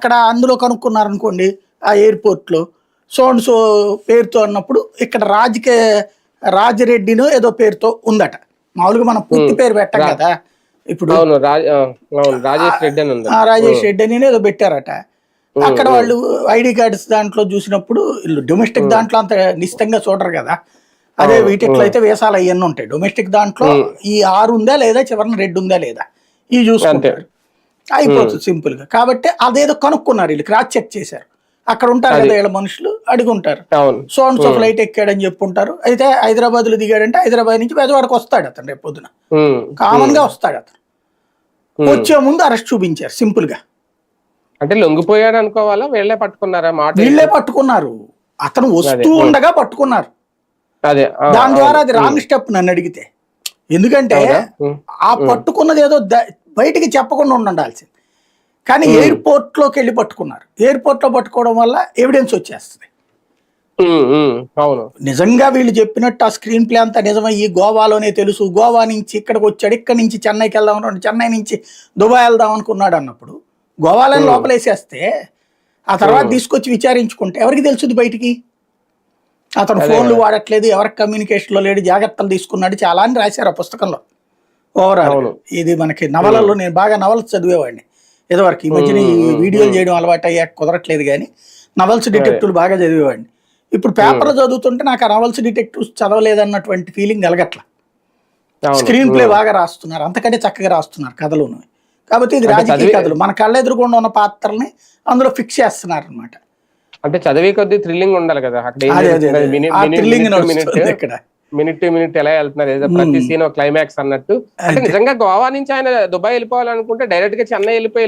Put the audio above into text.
అక్కడ అందులో కనుక్కున్నారనుకోండి ఆ ఎయిర్‌పోర్ట్‌లో సో అండ్ సో పేరుతో అన్నప్పుడు ఇక్కడ రాజిరెడ్డినో ఏదో పేరుతో ఉందట. మామూలుగా మనం పూర్తి పేరు పెట్టం రా కదా! ఇప్పుడు అవును. అవును. రాజేష్ రెడ్డి అని ఉంది. రాజేష్ రెడ్డి అని ఏదో పెట్టారట. అక్కడ వాళ్ళు ఐడీ కార్డ్స్ దాంట్లో చూసినప్పుడు ఈళ్ళు డొమెస్టిక్ దాంట్లో అంత నిశితంగా చూడరు కదా! అదే అవును. వీటిట్లో అయితే వీసాలు అయన్నీ ఉంటాయి. డొమెస్టిక్ దాంట్లో ఈ 6 ఉందా లేదా చివరన రెడ్ ఉందా లేదా ఇవి అంతే. చూసుకుంటారు. అయిపోతుంది సింపుల్‌గా. కాబట్టి అదేదో కనుక్కున్నారు ఈళ్ళు క్రాస్ చెక్ చేశారు. అక్కడ ఉంటారు అది. కదా ఈళ్ళ మనుషులు అడుగుంటారు. అవును. సో అండ్ సో ఫ్లైట్ ఎక్కాడని చెప్పుంటారు. అయితే హైదరాబాద్‌లో దిగాడంటే హైదరాబాద్ నుంచి బెజవాడకి వస్తాడు అతను రేపు పొద్దున. కామన్‌గా వస్తాడు అతను. వచ్చే ముందు అరెస్ట్ చూపించారు సింపుల్‌గా. అంటే లొంగిపోయాడు అనుకోవాలా? వీళ్ళే పట్టుకున్నారా మాట వీళ్ళే పట్టుకున్నారు. అతను అదే. వస్తూ ఉండగా పట్టుకున్నారు. అదే. దాని ద్వారా అది రాంగ్ స్టెప్ నన్ను అడిగితే. ఎందుకంటే ఆ పట్టుకున్నది ఏదో బయటికి చెప్పకుండా ఉండాల్సింది. కానీ ఎయిర్‌పోర్ట్‌లోకి వెళ్ళి పట్టుకున్నారు. ఎయిర్‌పోర్ట్‌లో పట్టుకోవడం వల్ల ఎవిడెన్స్ వచ్చేస్తది. అవును. నిజంగా వీళ్ళు చెప్పినట్టు ఆ స్క్రీన్ ప్లే అంతా నిజమయ్యి గోవాలోనే తెలుసు. గోవా నుంచి ఇక్కడికి వచ్చాడు. ఇక్కడి నుంచి చెన్నైకి వెళ్దాం అనుకున్నాడు. చెన్నై నుంచి దుబాయ్ వెళ్దాం అనుకున్నాడు అన్నప్పుడు గోవాలోనే లోపలేసేస్తే ఆ తర్వాత తీసుకొచ్చి విచారించుకుంటే ఎవరికి తెలుసుది బయటికి? అతను ఫోన్లు వాడట్లేదు, ఎవరికి కమ్యూనికేషన్‌లో లేడు, జాగ్రత్తలు తీసుకున్నాడు చాలా అని రాశారు ఆ పుస్తకంలో. ఓవరాల్ ఇది మనకి నవలల్లో నేను బాగా నవల్స్ చదివేవాడిని. ఇదివరకు ఈ మధ్యన ఈ వీడియోలు చేయడం అలవాటు అయ్యాక కుదరట్లేదు కానీ నవల్స్ డిటెక్టివ్లు బాగా చదివేవాడిని. ఇప్పుడు పేపర్లు చదువుతుంటే నాకు ఆ నవల్స్ డిటెక్టివ్స్ చదవలేదన్నటువంటి ఫీలింగ్ కలగట్ల. స్క్రీన్ ప్లే బాగా రాస్తున్నారు. అంతకంటే చక్కగా రాస్తున్నారు కథలును. కాబట్టి ఇది రాజకీయ కథలు. మన కళ్ళెదురుగుండా ఉన్న పాత్రల్ని అందులో ఫిక్స్ చేస్తున్నారు అనమాట. అంటే చదివే కొద్దీ థ్రిల్లింగ్ ఉండాలి కదా! అక్కడ మినిట్ టు మినిట్ ఎలా వెళ్తున్నారు, ఏదో ప్రతి సీన్ క్లైమాక్స్ అన్నట్టు. అంటే నిజంగా గోవా నుంచి ఆయన దుబాయ్ వెళ్ళిపోవాలనుకుంటే డైరెక్ట్ గా చెన్నై వెళ్ళిపోయి